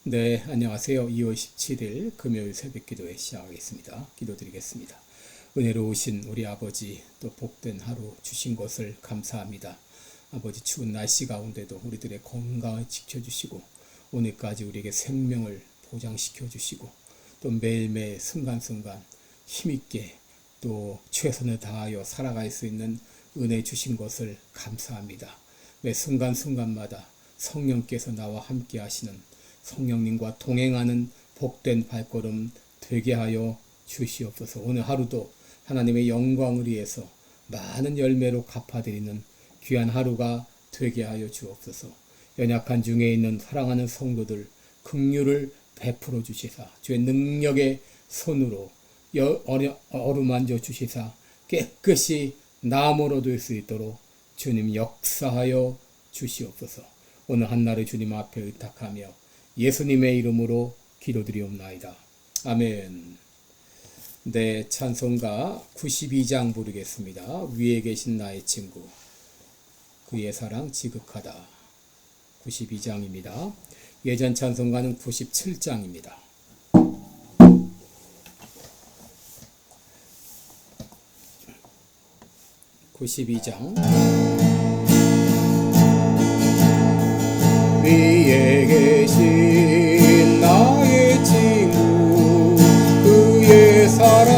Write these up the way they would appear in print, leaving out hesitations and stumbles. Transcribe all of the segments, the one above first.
네, 안녕하세요. 2월 17일 금요일 새벽기도회 시작하겠습니다. 기도드리겠습니다. 은혜로우신 우리 아버지, 또 복된 하루 주신 것을 감사합니다. 아버지, 추운 날씨 가운데도 우리들의 건강을 지켜주시고 오늘까지 우리에게 생명을 보장시켜 주시고 또 매일매일 순간순간 힘있게 또 최선을 다하여 살아갈 수 있는 은혜 주신 것을 감사합니다. 매 순간순간마다 성령께서 나와 함께 하시는 성령님과 동행하는 복된 발걸음 되게 하여 주시옵소서. 오늘 하루도 하나님의 영광을 위해서 많은 열매로 갚아드리는 귀한 하루가 되게 하여 주옵소서. 연약한 중에 있는 사랑하는 성도들 긍휼을 베풀어 주시사 주의 능력의 손으로 어루만져 주시사 깨끗이 나무로 될 수 있도록 주님 역사하여 주시옵소서. 오늘 한날을 주님 앞에 의탁하며 예수님의 이름으로 기도드리옵나이다. 아멘. 네, 찬송가 92장 부르겠습니다. 위에 계신 나의 친구, 그의 사랑 지극하다. 92장입니다. 예전 찬송가는 97장입니다. 92장. 위에 계신 나의 친구, 그의 사랑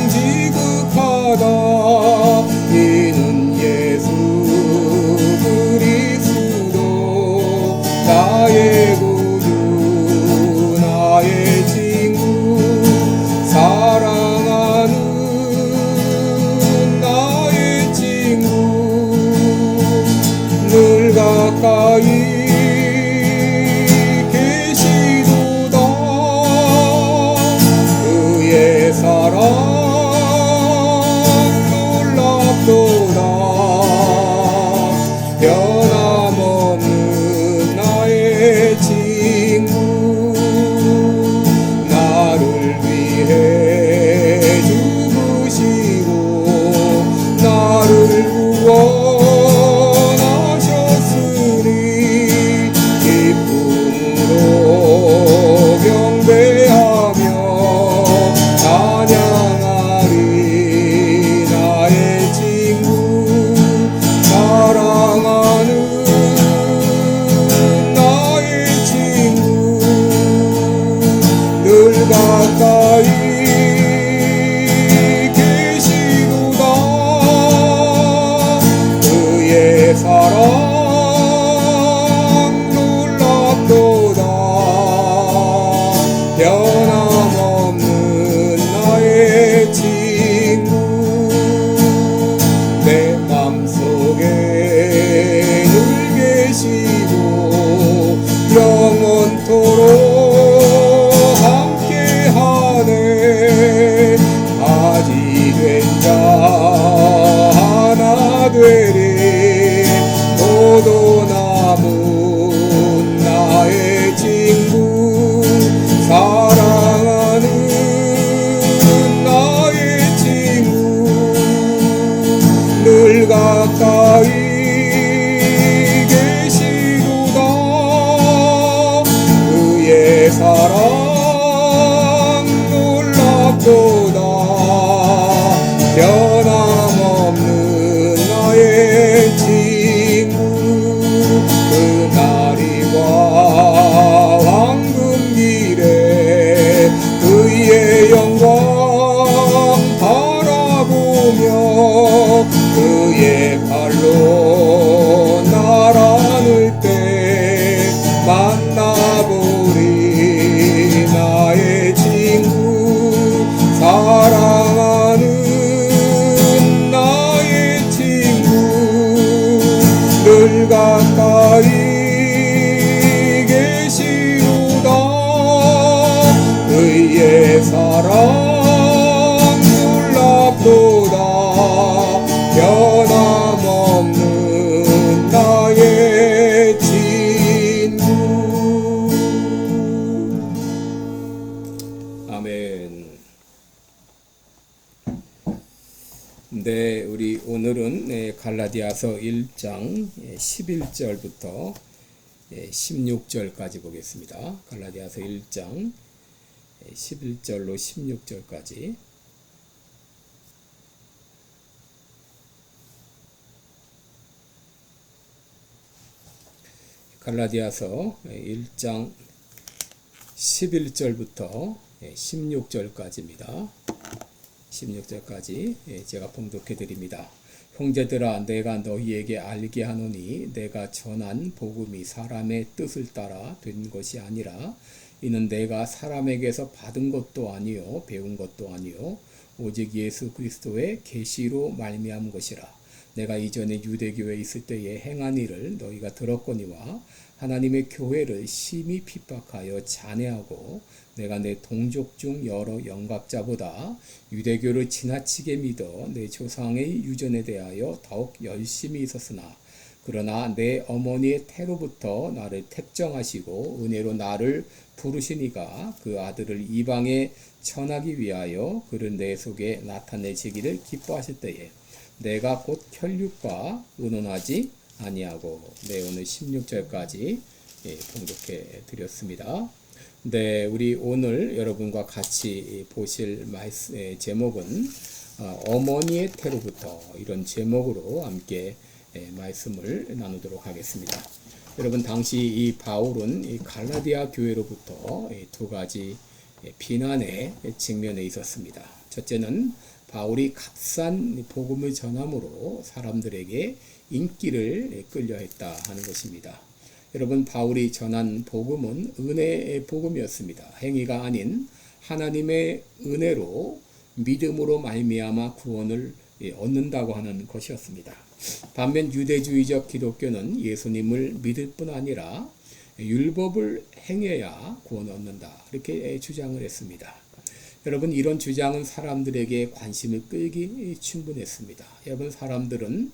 지극하다. 이는 예수 그리스도 나의 구주, 나의 친구, 사랑하는 나의 친구, 늘 가까이 사랑 놀랍도다. 변함없는 나의 친구, 나를 위해 죽으시고 나를 구원하셨으니 기쁨으로 경배하며 찬양하리. 나의 친구, 사랑하는 나의 친구, 늘 가까이 계시도다. 그의 사랑 놀랍도다. 변함없는 나의 친구, 내 맘속에 늘 계시고 영원토록 함께하네. 가지 된 자 하나 되리. 너도 남은 나의 친구, 사랑하는 나의 친구, 늘 가까이 계시도다. 그의 사랑 놀랍도다. 변함없는 나의 친구, 그날이 와 황금길에 그의 영광 바라보며 그의 발로 날 안을 때 만나보리. 나의 친구, 사랑하는 나의 친구, 늘 가까이 계시도다. 그의 사랑 놀랍도다. 변함없는 나의 친구. 아멘. 네, 우리 오늘은 갈라디아서 1장 11절부터 16절까지 보겠습니다. 갈라디아서 1장 11절로 16절까지. 갈라디아서 1장 11절부터 16절까지입니다. 16절까지 제가 봉독해 드립니다. 형제들아, 내가 너희에게 알게 하노니 내가 전한 복음이 사람의 뜻을 따라 된 것이 아니라 이는 내가 사람에게서 받은 것도 아니요 배운 것도 아니요 오직 예수 그리스도의 계시로 말미암은 것이라. 내가 이전에 유대교에 있을 때에 행한 일을 너희가 들었거니와 하나님의 교회를 심히 핍박하여 잔해하고 내가 내 동족 중 여러 영각자보다 유대교를 지나치게 믿어 내 조상의 유전에 대하여 더욱 열심히 있었으나 그러나 내 어머니의 태로부터 나를 택정하시고 은혜로 나를 부르시니가 그 아들을 이방에 전하기 위하여 그를 내 속에 나타내시기를 기뻐하실 때에 내가 곧 혈육과 의논하지 아니하고. 오늘 16절까지 봉독해 드렸습니다. 우리 오늘 여러분과 같이 보실 제목은 어머니의 태로부터, 이런 제목으로 함께 말씀을 나누도록 하겠습니다. 여러분, 당시 이 바울은 이 갈라디아 교회로부터 두 가지 비난의 직면에 있었습니다. 첫째는 바울이 값싼 복음을 전함으로 사람들에게 인기를 끌려 했다 하는 것입니다. 여러분, 바울이 전한 복음은 은혜의 복음이었습니다. 행위가 아닌 하나님의 은혜로 믿음으로 말미암아 구원을 얻는다고 하는 것이었습니다. 반면 유대주의적 기독교는 예수님을 믿을 뿐 아니라 율법을 행해야 구원을 얻는다, 이렇게 주장을 했습니다. 여러분, 이런 주장은 사람들에게 관심을 끌기 충분했습니다. 여러분, 사람들은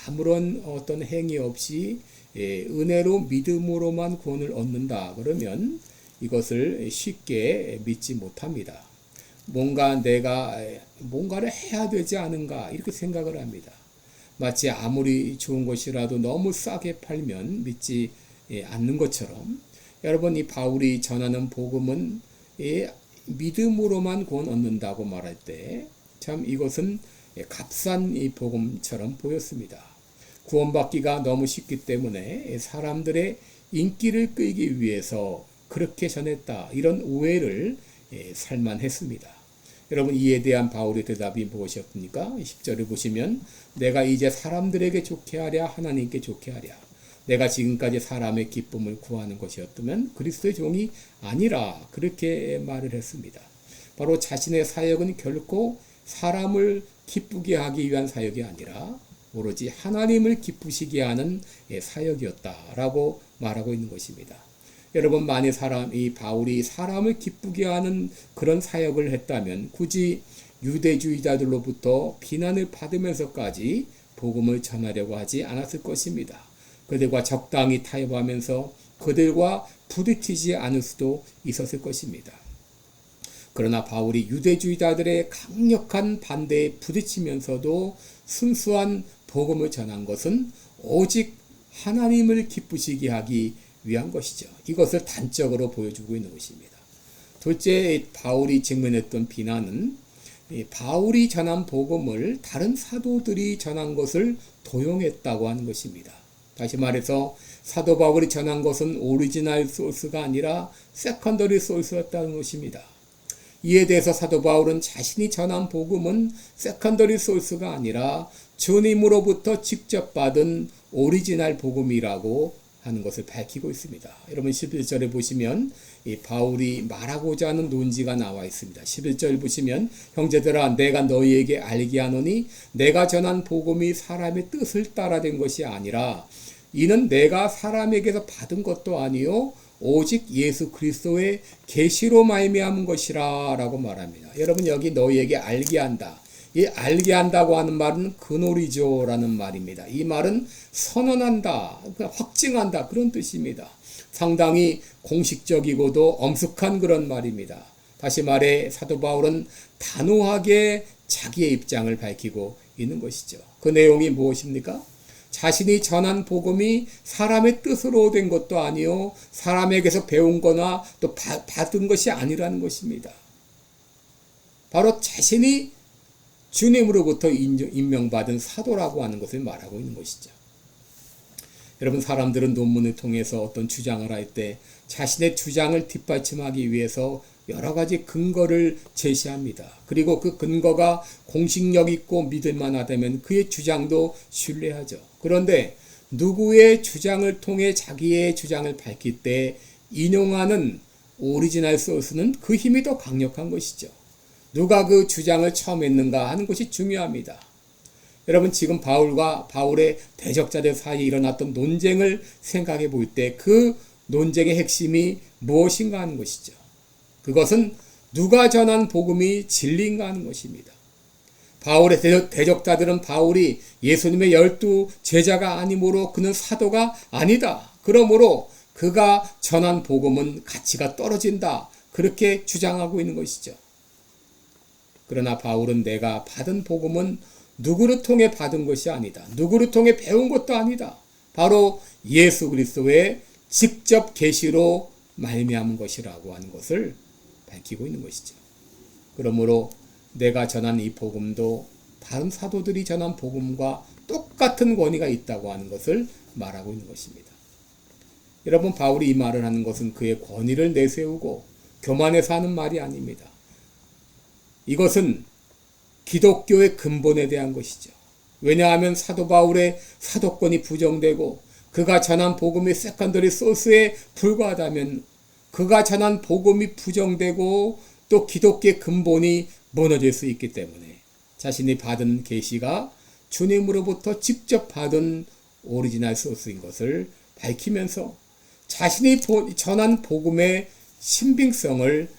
아무런 어떤 행위 없이 은혜로 믿음으로만 구원을 얻는다 그러면 이것을 쉽게 믿지 못합니다. 뭔가를 해야 되지 않은가, 이렇게 생각을 합니다. 마치 아무리 좋은 것이라도 너무 싸게 팔면 믿지 않는 것처럼, 여러분, 이 바울이 전하는 복음은 믿음으로만 구원 얻는다고 말할 때 참 이것은 값싼 이 복음처럼 보였습니다. 구원받기가 너무 쉽기 때문에 사람들의 인기를 끌기 위해서 그렇게 전했다, 이런 오해를 살만했습니다. 여러분, 이에 대한 바울의 대답이 무엇이었습니까? 10절을 보시면 내가 이제 사람들에게 좋게 하랴 하나님께 좋게 하랴. 내가 지금까지 사람의 기쁨을 구하는 것이었다면 그리스도의 종이 아니라, 그렇게 말을 했습니다. 바로 자신의 사역은 결코 사람을 기쁘게 하기 위한 사역이 아니라 오로지 하나님을 기쁘시게 하는 사역이었다라고 말하고 있는 것입니다. 여러분, 만일 이 바울이 사람을 기쁘게 하는 그런 사역을 했다면 굳이 유대주의자들로부터 비난을 받으면서까지 복음을 전하려고 하지 않았을 것입니다. 그들과 적당히 타협하면서 그들과 부딪히지 않을 수도 있었을 것입니다. 그러나 바울이 유대주의자들의 강력한 반대에 부딪히면서도 순수한 복음을 전한 것은 오직 하나님을 기쁘시게 하기 위한 것이죠. 이것을 단적으로 보여주고 있는 것입니다. 둘째, 바울이 직면했던 비난은 바울이 전한 복음을 다른 사도들이 전한 것을 도용했다고 하는 것입니다. 다시 말해서 사도 바울이 전한 것은 오리지널 소스가 아니라 세컨더리 소스였다는 것입니다. 이에 대해서 사도 바울은 자신이 전한 복음은 세컨더리 소스가 아니라 주님으로부터 직접 받은 오리지널 복음이라고 하는 것을 밝히고 있습니다. 여러분, 11절에 보시면 이 바울이 말하고자 하는 논지가 나와 있습니다. 11절 보시면 형제들아, 내가 너희에게 알게 하노니 내가 전한 복음이 사람의 뜻을 따라 된 것이 아니라 이는 내가 사람에게서 받은 것도 아니요 오직 예수 그리스도의 계시로 말미암은 것이라 라고 말합니다. 여러분, 여기 너희에게 알게 한다, 이 알게 한다고 하는 말은 그노리죠 라는 말입니다. 이 말은 선언한다, 확증한다, 그런 뜻입니다. 상당히 공식적이고도 엄숙한 그런 말입니다. 다시 말해 사도 바울은 단호하게 자기의 입장을 밝히고 있는 것이죠. 그 내용이 무엇입니까? 자신이 전한 복음이 사람의 뜻으로 된 것도 아니요 사람에게서 배운 거나 또 받은 것이 아니라는 것입니다. 바로 자신이 주님으로부터 임명받은 사도라고 하는 것을 말하고 있는 것이죠. 여러분, 사람들은 논문을 통해서 어떤 주장을 할 때 자신의 주장을 뒷받침하기 위해서 여러 가지 근거를 제시합니다. 그리고 그 근거가 공식력 있고 믿을만하다면 그의 주장도 신뢰하죠. 그런데 누구의 주장을 통해 자기의 주장을 밝힐 때 인용하는 오리지널 소스는 그 힘이 더 강력한 것이죠. 누가 그 주장을 처음 했는가 하는 것이 중요합니다. 여러분, 지금 바울과 바울의 대적자들 사이에 일어났던 논쟁을 생각해 볼 때 그 논쟁의 핵심이 무엇인가 하는 것이죠. 그것은 누가 전한 복음이 진리인가 하는 것입니다. 바울의 대적자들은 바울이 예수님의 12 제자가 아니므로 그는 사도가 아니다. 그러므로 그가 전한 복음은 가치가 떨어진다. 그렇게 주장하고 있는 것이죠. 그러나 바울은 내가 받은 복음은 누구를 통해 받은 것이 아니다. 누구를 통해 배운 것도 아니다. 바로 예수 그리스도의 직접 계시로 말미암은 것이라고 하는 것을 밝히고 있는 것이죠. 그러므로 내가 전한 이 복음도 다른 사도들이 전한 복음과 똑같은 권위가 있다고 하는 것을 말하고 있는 것입니다. 여러분, 바울이 이 말을 하는 것은 그의 권위를 내세우고 교만해서 하는 말이 아닙니다. 이것은 기독교의 근본에 대한 것이죠. 왜냐하면 사도 바울의 사도권이 부정되고 그가 전한 복음이 세컨더리 소스에 불과하다면 그가 전한 복음이 부정되고 또 기독교의 근본이 무너질 수 있기 때문에 자신이 받은 계시가 주님으로부터 직접 받은 오리지널 소스인 것을 밝히면서 자신이 전한 복음의 신빙성을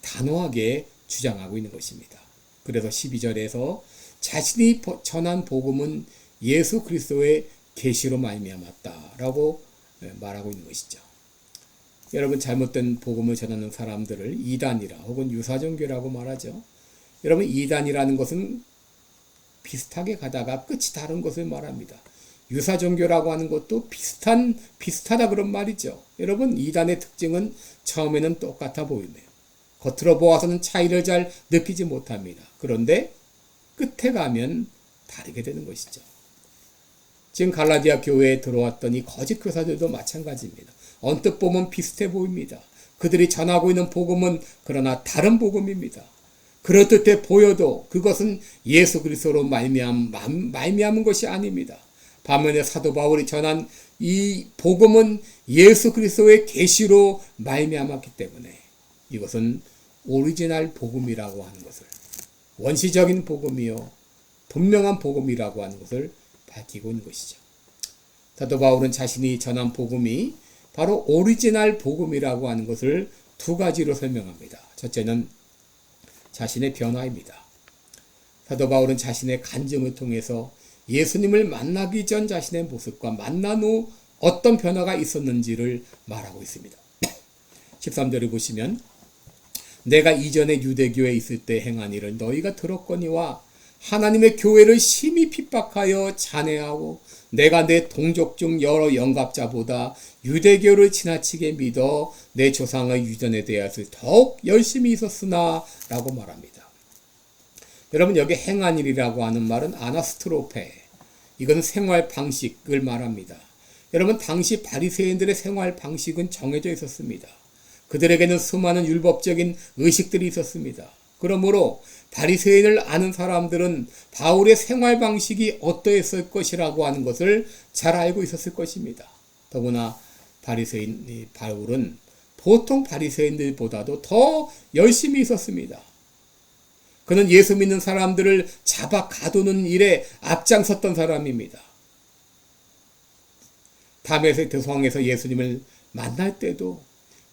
단호하게 주장하고 있는 것입니다. 그래서 12절에서 자신이 전한 복음은 예수 그리스도의 계시로 말미암았다라고 말하고 있는 것이죠. 여러분, 잘못된 복음을 전하는 사람들을 이단이라 혹은 유사종교라고 말하죠. 여러분, 이단이라는 것은 비슷하게 가다가 끝이 다른 것을 말합니다. 유사종교라고 하는 것도 비슷하다 그런 말이죠. 여러분, 이단의 특징은 처음에는 똑같아 보이네요. 겉으로 보아서는 차이를 잘 느끼지 못합니다. 그런데 끝에 가면 다르게 되는 것이죠. 지금 갈라디아 교회에 들어왔던 이 거짓 교사들도 마찬가지입니다. 언뜻 보면 비슷해 보입니다. 그들이 전하고 있는 복음은 그러나 다른 복음입니다. 그렇듯해 보여도 그것은 예수 그리스도로 말미암은 것이 아닙니다. 반면에 사도 바울이 전한 이 복음은 예수 그리스도의 계시로 말미암았기 때문에 이것은 오리지널 복음이라고 하는 것을, 원시적인 복음이요 분명한 복음이라고 하는 것을 밝히고 있는 것이죠. 사도 바울은 자신이 전한 복음이 바로 오리지널 복음이라고 하는 것을 두 가지로 설명합니다. 첫째는 자신의 변화입니다. 사도 바울은 자신의 간증을 통해서 예수님을 만나기 전 자신의 모습과 만난 후 어떤 변화가 있었는지를 말하고 있습니다. 13절을 보시면 내가 이전에 유대교에 있을 때 행한 일을 너희가 들었거니와 하나님의 교회를 심히 핍박하여 잔해하고 내가 내 동족 중 여러 영갑자보다 유대교를 지나치게 믿어 내 조상의 유전에 대해서 더욱 열심히 있었으나 라고 말합니다. 여러분, 여기 행한 일이라고 하는 말은 아나스트로페, 이건 생활 방식을 말합니다. 여러분, 당시 바리새인들의 생활 방식은 정해져 있었습니다. 그들에게는 수많은 율법적인 의식들이 있었습니다. 그러므로 바리새인을 아는 사람들은 바울의 생활 방식이 어떠했을 것이라고 하는 것을 잘 알고 있었을 것입니다. 더구나 바울은 보통 바리새인들보다도 더 열심히 있었습니다. 그는 예수 믿는 사람들을 잡아 가두는 일에 앞장섰던 사람입니다. 다메섹 도성에서 예수님을 만날 때도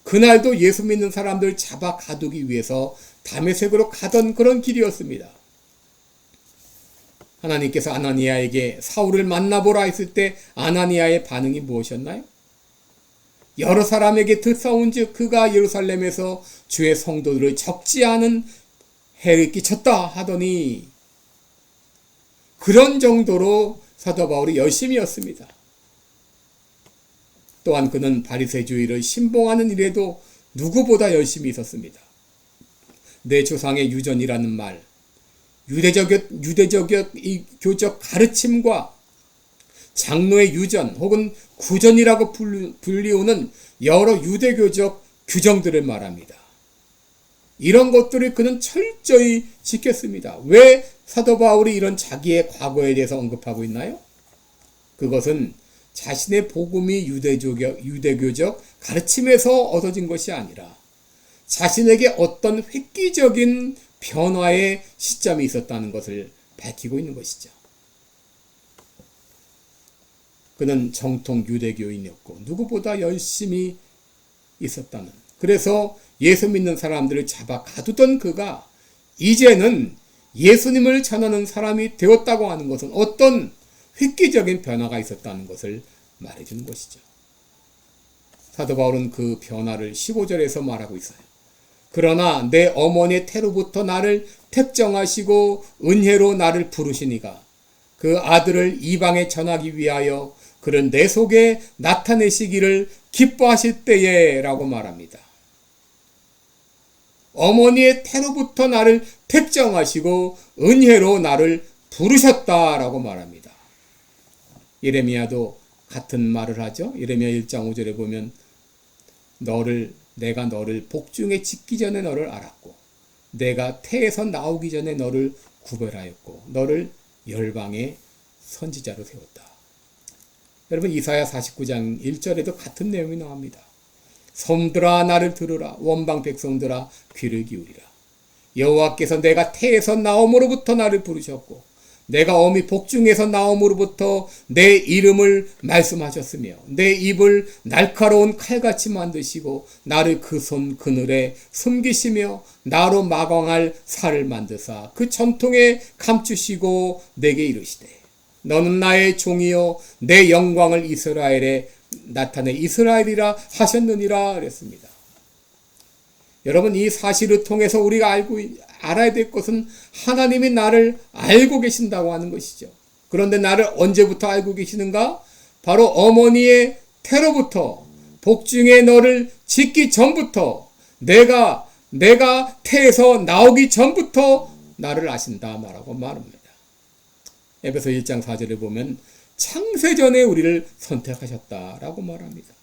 그날도 예수 믿는 사람들 잡아 가두기 위해서 다메섹으로 가던 그런 길이었습니다. 하나님께서 아나니아에게 사울을 만나보라 했을 때 아나니아의 반응이 무엇이었나요? 여러 사람에게 듣사온즉 그가 예루살렘에서 주의 성도들을 적지 않은 해를 끼쳤다 하더니 그런 정도로 사도 바울이 열심이었습니다. 또한 그는 바리새주의를 신봉하는 일에도 누구보다 열심히 있었습니다. 내 조상의 유전이라는 말, 유대적 이 교적 가르침과 장로의 유전 혹은 구전이라고 불리우는 여러 유대교적 규정들을 말합니다. 이런 것들을 그는 철저히 지켰습니다. 왜 사도 바울이 이런 자기의 과거에 대해서 언급하고 있나요? 그것은 자신의 복음이 유대교적 가르침에서 얻어진 것이 아니라 자신에게 어떤 획기적인 변화의 시점이 있었다는 것을 밝히고 있는 것이죠. 그는 정통 유대교인이었고 누구보다 열심히 있었다는, 그래서 예수 믿는 사람들을 잡아 가두던 그가 이제는 예수님을 전하는 사람이 되었다고 하는 것은 어떤 획기적인 변화가 있었다는 것을 말해주는 것이죠. 사도 바울은 그 변화를 15절에서 말하고 있어요. 그러나 내 어머니의 태로부터 나를 택정하시고 은혜로 나를 부르시니가 그 아들을 이방에 전하기 위하여 그는 내 속에 나타내시기를 기뻐하실 때에 라고 말합니다. 어머니의 태로부터 나를 택정하시고 은혜로 나를 부르셨다라고 말합니다. 예레미야도 같은 말을 하죠. 예레미야 1장 5절에 보면 내가 너를 복중에 짓기 전에 너를 알았고 내가 태에서 나오기 전에 너를 구별하였고 너를 열방의 선지자로 세웠다. 여러분 이사야 49장 1절에도 같은 내용이 나옵니다. 섬들아 나를 들으라. 원방 백성들아 귀를 기울이라. 여호와께서 내가 태에서 나옴으로부터 나를 부르셨고 내가 어미 복중에서 나옴으로부터 내 이름을 말씀하셨으며 내 입을 날카로운 칼같이 만드시고 나를 그 손 그늘에 숨기시며 나로 마광할 살을 만드사 그 전통에 감추시고 내게 이르시되 너는 나의 종이요 내 영광을 이스라엘에 나타내 이스라엘이라 하셨느니라 그랬습니다. 여러분 이 사실을 통해서 우리가 알아야 될 것은 하나님이 나를 알고 계신다고 하는 것이죠. 그런데 나를 언제부터 알고 계시는가? 바로 어머니의 태로부터 복중에 너를 짓기 전부터 내가 태에서 나오기 전부터 나를 아신다 말합니다. 에베소 1장 4절에 보면 창세전에 우리를 선택하셨다라고 말합니다.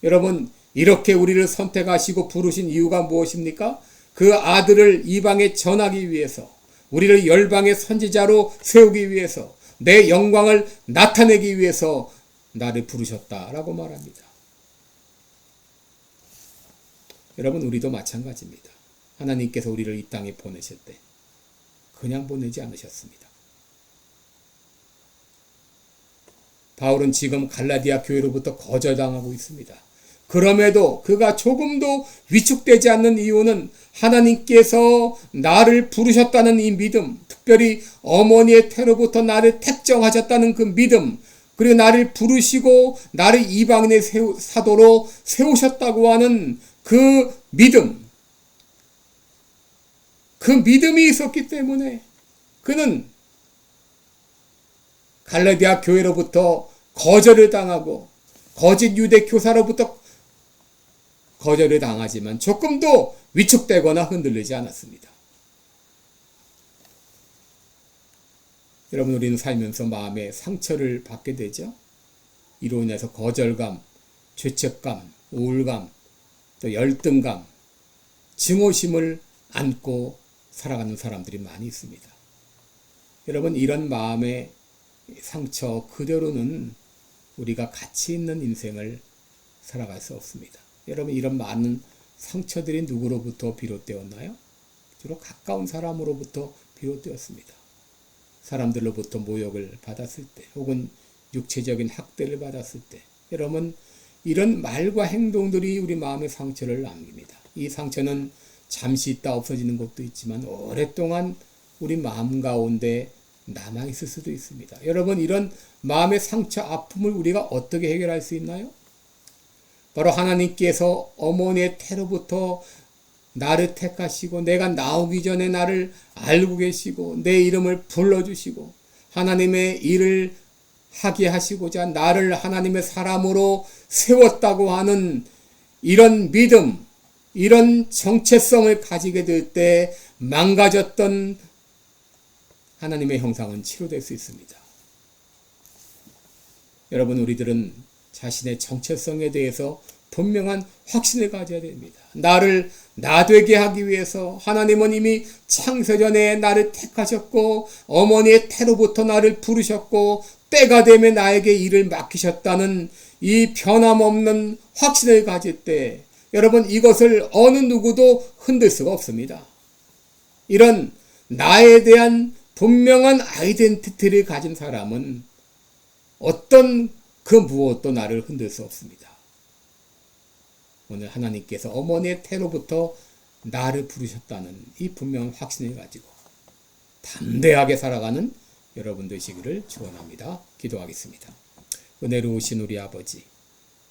여러분 이렇게 우리를 선택하시고 부르신 이유가 무엇입니까? 그 아들을 이방에 전하기 위해서 우리를 열방의 선지자로 세우기 위해서 내 영광을 나타내기 위해서 나를 부르셨다라고 말합니다. 여러분 우리도 마찬가지입니다. 하나님께서 우리를 이 땅에 보내실 때 그냥 보내지 않으셨습니다. 바울은 지금 갈라디아 교회로부터 거절당하고 있습니다. 그럼에도 그가 조금도 위축되지 않는 이유는 하나님께서 나를 부르셨다는 이 믿음, 특별히 어머니의 태로부터 나를 택정하셨다는 그 믿음, 그리고 나를 부르시고 나를 이방인의 사도로 세우셨다고 하는 그 믿음, 그 믿음이 있었기 때문에 그는 갈라디아 교회로부터 거절을 당하고 거짓 유대 교사로부터 거절을 당하지만 조금도 위축되거나 흔들리지 않았습니다. 여러분 우리는 살면서 마음에 상처를 받게 되죠. 이로 인해서 거절감, 죄책감, 우울감, 또 열등감, 증오심을 안고 살아가는 사람들이 많이 있습니다. 여러분 이런 마음의 상처 그대로는 우리가 가치 있는 인생을 살아갈 수 없습니다. 여러분 이런 많은 상처들이 누구로부터 비롯되었나요? 주로 가까운 사람으로부터 비롯되었습니다. 사람들로부터 모욕을 받았을 때 혹은 육체적인 학대를 받았을 때 여러분 이런 말과 행동들이 우리 마음의 상처를 남깁니다. 이 상처는 잠시 있다 없어지는 것도 있지만 오랫동안 우리 마음 가운데 남아있을 수도 있습니다. 여러분 이런 마음의 상처 아픔을 우리가 어떻게 해결할 수 있나요? 바로 하나님께서 어머니의 태로부터 나를 택하시고 내가 나오기 전에 나를 알고 계시고 내 이름을 불러주시고 하나님의 일을 하게 하시고자 나를 하나님의 사람으로 세웠다고 하는 이런 믿음, 이런 정체성을 가지게 될 때 망가졌던 하나님의 형상은 치료될 수 있습니다. 여러분, 우리들은 자신의 정체성에 대해서 분명한 확신을 가져야 됩니다. 나를 나되게 하기 위해서 하나님은 이미 창세전에 나를 택하셨고 어머니의 태로부터 나를 부르셨고 때가 되면 나에게 일을 맡기셨다는 이 변함없는 확신을 가질 때 여러분, 이것을 어느 누구도 흔들 수가 없습니다. 이런 나에 대한 분명한 아이덴티티를 가진 사람은 어떤 그 무엇도 나를 흔들 수 없습니다. 오늘 하나님께서 어머니의 태로부터 나를 부르셨다는 이 분명한 확신을 가지고 담대하게 살아가는 여러분 되시기를 축원합니다. 기도하겠습니다. 은혜로우신 우리 아버지,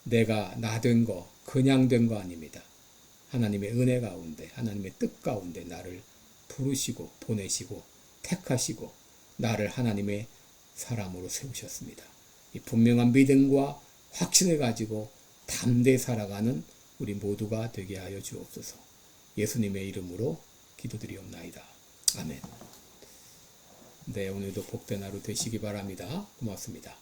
내가 나 된 거 그냥 된 거 아닙니다. 하나님의 은혜 가운데, 하나님의 뜻 가운데 나를 부르시고 보내시고 택하시고 나를 하나님의 사람으로 세우셨습니다. 이 분명한 믿음과 확신을 가지고 담대히 살아가는 우리 모두가 되게 하여 주옵소서. 예수님의 이름으로 기도드리옵나이다. 아멘. 네, 오늘도 복된 하루 되시기 바랍니다. 고맙습니다.